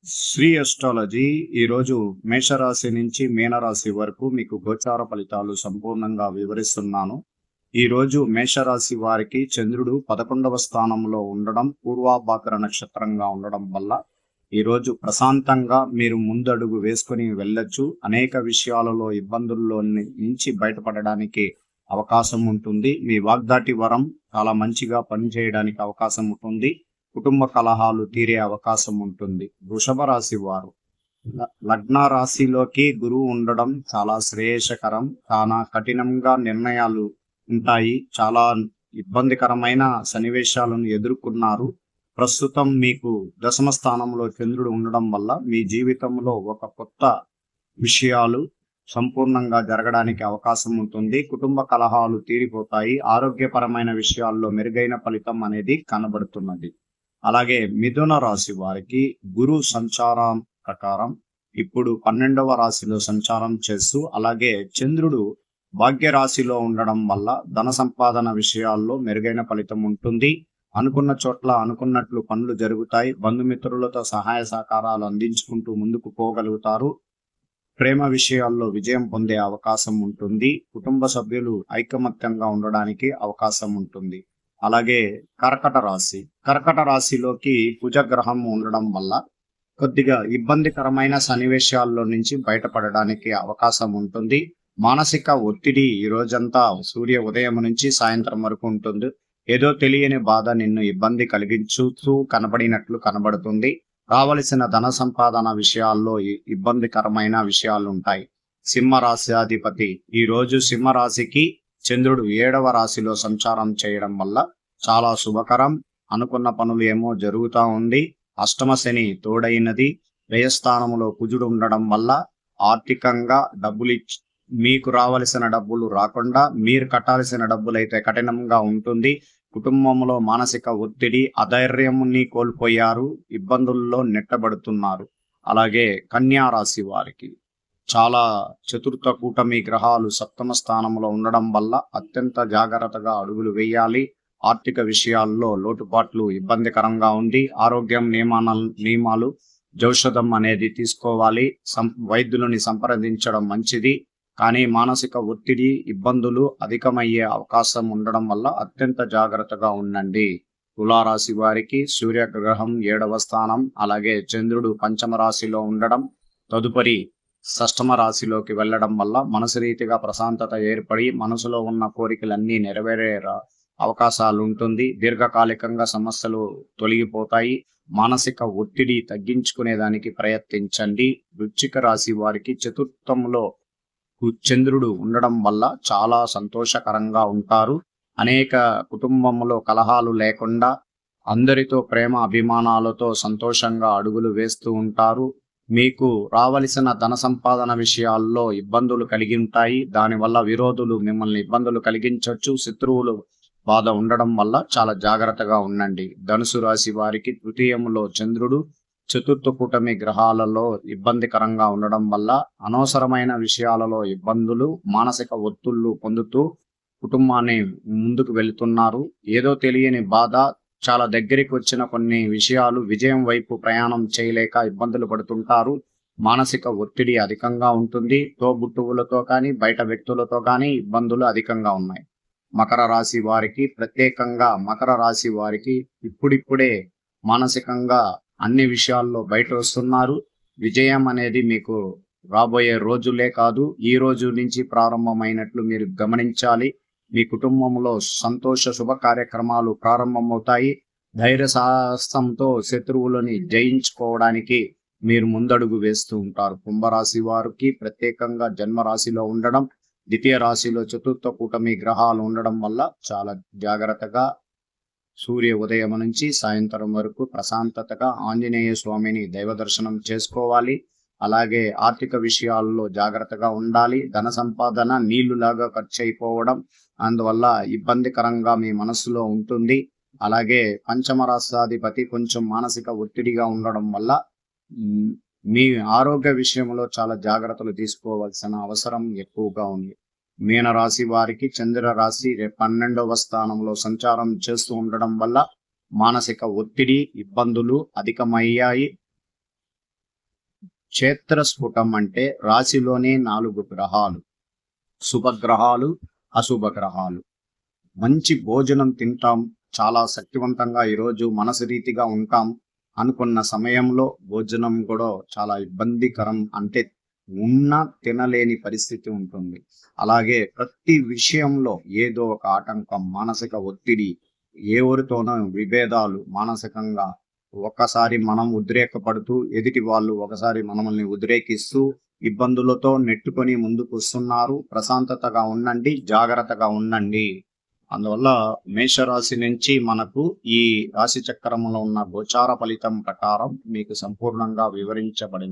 Shri astrology ఈరోజు మేషరాశి నుంచి మీనరాశి వరకు మీకు గోచార ఫలితాలు సంపూర్ణంగా వివరిస్తున్నాను. ఈరోజు మేషరాశి వారికి చంద్రుడు 11వ స్థానంలో ఉండడం, పూర్వాభాద్ర నక్షత్రంగా ఉండడం వల్ల ఈరోజు ప్రశాంతంగా మీరు ముందడుగు వేసుకుని వెళ్ళొచ్చు. అనేక విషయాలలో ఇబ్బందుల్లో నుంచి బయటపడడానికి అవకాశం ఉంటుంది. మీ వాగ్దాటి వరం చాలా మంచిగా పనిచేయడానికి అవకాశం ఉంటుంది. కుటుంబ కలహాలు తీరే అవకాశం ఉంటుంది. వృషభ రాశి వారు లగ్న రాశిలోకి గురువు ఉండడం చాలా శ్రేయస్కరం. చాలా కఠినంగా నిర్ణయాలు ఉంటాయి. చాలా ఇబ్బందికరమైన సన్నివేశాలను ఎదుర్కొన్నారు. ప్రస్తుతం మీకు దశమ స్థానంలో చంద్రుడు ఉండడం వల్ల మీ జీవితంలో ఒక కొత్త విషయాలు సంపూర్ణంగా జరగడానికి అవకాశం ఉంటుంది. కుటుంబ కలహాలు తీరిపోతాయి. ఆరోగ్యపరమైన విషయాల్లో మెరుగైన ఫలితం అనేది కనబడుతున్నది. అలాగే మిథున రాశి వారికి గురు సంచారం ప్రకారం ఇప్పుడు 12వ రాశిలో సంచారం చేస్తూ, అలాగే చంద్రుడు భాగ్య రాశిలో ఉండడం వల్ల ధన సంపాదన విషయాల్లో మెరుగైన ఫలితం ఉంటుంది. అనుకున్న చోట్ల అనుకున్నట్లు పనులు జరుగుతాయి. బంధుమిత్రులతో సహాయ సహకారాలు అందించుకుంటూ ముందుకు పోగలుగుతారు. ప్రేమ విషయాల్లో విజయం పొందే అవకాశం ఉంటుంది. కుటుంబ సభ్యులు ఐకమత్యంగా ఉండడానికి అవకాశం ఉంటుంది. అలాగే కర్కట రాశిలోకి కుజగ్రహం ఉండడం వల్ల కొద్దిగా ఇబ్బందికరమైన సన్నివేశాల్లో నుంచి బయటపడడానికి అవకాశం ఉంటుంది. మానసిక ఒత్తిడి ఈ రోజంతా సూర్య ఉదయం నుంచి సాయంత్రం వరకు ఉంటుంది. ఏదో తెలియని బాధ నిన్ను ఇబ్బంది కలిగించుతూ కనబడినట్లు కనబడుతుంది. రావలసిన ధన సంపాదన విషయాల్లో ఇబ్బందికరమైన విషయాలు ఉంటాయి. సింహరాశిధిపతి ఈ రోజు సింహరాశికి చంద్రుడు 7వ రాశిలో సంచారం చేయడం వల్ల చాలా శుభకరం. అనుకున్న పనులు ఏమో జరుగుతూ ఉంది. అష్టమ శని తోడైనది. వ్యయస్థానంలో కుజుడు ఉండడం వల్ల ఆర్థికంగా మీకు రావలసిన డబ్బులు రాకుండా మీరు కట్టాల్సిన డబ్బులైతే కఠినంగా ఉంటుంది. కుటుంబంలో మానసిక ఒత్తిడి, అధైర్యంని కోల్పోయారు. ఇబ్బందుల్లో నెట్టబడుతున్నారు. అలాగే కన్యా రాశి వారికి చాలా చతుర్థ కూటమి గ్రహాలు 7వ స్థానంలో ఉండడం వల్ల అత్యంత జాగ్రత్తగా అడుగులు వేయాలి. ఆర్థిక విషయాల్లో లోటుపాట్లు ఇబ్బందికరంగా ఉంది. ఆరోగ్యం నియమాలు ఔషధం అనేది తీసుకోవాలి. వైద్యులని సంప్రదించడం మంచిది. కానీ మానసిక ఒత్తిడి, ఇబ్బందులు అధికమయ్యే అవకాశం ఉండడం వల్ల అత్యంత జాగ్రత్తగా ఉండండి. తులారాశి వారికి సూర్యగ్రహం 7వ స్థానం, అలాగే చంద్రుడు 5వ రాశిలో ఉండడం, తదుపరి 6వ రాశిలోకి వెళ్లడం వల్ల మనసు రీతిగా ప్రశాంతత ఏర్పడి మనసులో ఉన్న కోరికలన్నీ నెరవేరే అవకాశాలు ఉంటుంది. దీర్ఘకాలికంగా సమస్యలు తొలగిపోతాయి. మానసిక ఒత్తిడి తగ్గించుకునేదానికి ప్రయత్నించండి. వృశ్చిక రాశి వారికి చతుర్థంలో చంద్రుడు ఉండడం వల్ల చాలా సంతోషకరంగా ఉంటారు. అనేక కుటుంబంలో కలహాలు లేకుండా అందరితో ప్రేమ అభిమానాలతో సంతోషంగా అడుగులు వేస్తూ ఉంటారు. మీకు రావలసిన ధన సంపాదన విషయాల్లో ఇబ్బందులు కలిగి ఉంటాయి. దానివల్ల విరోధులు మిమ్మల్ని ఇబ్బందులు కలిగించవచ్చు. శత్రువులు బాధ ఉండడం వల్ల చాలా జాగ్రత్తగా ఉండండి. ధనుసు రాశి వారికి తృతీయంలో చంద్రుడు చతుర్థ కూటమి గ్రహాలలో ఇబ్బందికరంగా ఉండడం వల్ల అనవసరమైన విషయాలలో ఇబ్బందులు, మానసిక ఒత్తిళ్లు పొందుతూ కుటుంబాన్ని ముందుకు వెళుతున్నారు. ఏదో తెలియని బాధ, చాలా దగ్గరికి వచ్చిన కొన్ని విషయాలు విజయం వైపు ప్రయాణం చేయలేక ఇబ్బందులు పడుతుంటారు. మానసిక ఒత్తిడి అధికంగా ఉంటుంది. తోబుట్టువులతో కానీ బయట వ్యక్తులతో కానీ ఇబ్బందులు అధికంగా ఉన్నాయి. మకర రాశి వారికి ప్రత్యేకంగా మకర రాశి వారికి ఇప్పుడిప్పుడే మానసికంగా అన్ని విషయాల్లో బయట వస్తున్నారు. విజయం అనేది మీకు రాబోయే రోజులే కాదు, ఈ రోజు నుంచి ప్రారంభమైనట్లు మీరు గమనించాలి. మీ కుటుంబంలో సంతోష శుభ కార్యక్రమాలు ప్రారంభమవుతాయి. ధైర్య సాహసంతో శత్రువులని జయించుకోవడానికి మీరు ముందడుగు వేస్తూ ఉంటారు. కుంభరాశి వారికి ప్రత్యేకంగా జన్మరాశిలో ఉండడం, ద్వితీయ రాశిలో చతుర్థ కూటమి గ్రహాలు ఉండడం వల్ల చాలా జాగ్రత్తగా సూర్య ఉదయం నుంచి సాయంత్రం వరకు ప్రశాంతతగా ఆంజనేయ స్వామిని దైవ దర్శనం చేసుకోవాలి. అలాగే ఆర్థిక విషయాల్లో జాగ్రత్తగా ఉండాలి. ధన సంపాదన నీళ్లులాగా ఖర్చు అయిపోవడం, అందువల్ల ఇబ్బందికరంగా మీ మనసులో ఉంటుంది. అలాగే పంచమ రాష్ట్రాధిపతి కొంచెం మానసిక ఒత్తిడిగా ఉండడం వల్ల మీ ఆరోగ్య విషయంలో చాలా జాగ్రత్తలు తీసుకోవాల్సిన అవసరం ఎక్కువగా ఉంది. మీనరాశి వారికి చంద్ర రాశి 12వ స్థానంలో సంచారం చేస్తూ ఉండడం వల్ల మానసిక ఒత్తిడి, ఇబ్బందులు అధికమయ్యాయి. క్షేత్రస్ఫుటం అంటే రాశిలోనే 4 గ్రహాలు, శుభగ్రహాలు, అశుభ గ్రహాలు. మంచి భోజనం తింటాం, చాలా శక్తివంతంగా ఈరోజు మనసు రీతిగా ఉంటాం అనుకున్న సమయంలో భోజనం కూడా చాలా ఇబ్బందికరం, అంటే తినలేని పరిస్థితి ఉంటుంది. అలాగే ప్రతి విషయంలో ఏదో ఒక ఆటంకం, మానసిక ఒత్తిడి, ఎవరితోనో విభేదాలు, మానసికంగా ఒకసారి మనం ఉద్రేకపడుతూ ఎదుటి వాళ్ళు ఒకసారి మనల్ని ఉద్రేకిస్తూ ఇబ్బందులతో నెట్టుకొని ముందుకు వస్తున్నారు. ప్రశాంతతగా ఉండండి, జాగ్రత్తగా ఉండండి. అందువల్ల మేషరాశి నుంచి మనకు ఈ రాశి చక్రంలో ఉన్న గోచార ఫలితం ప్రకారం మీకు సంపూర్ణంగా వివరించబడిన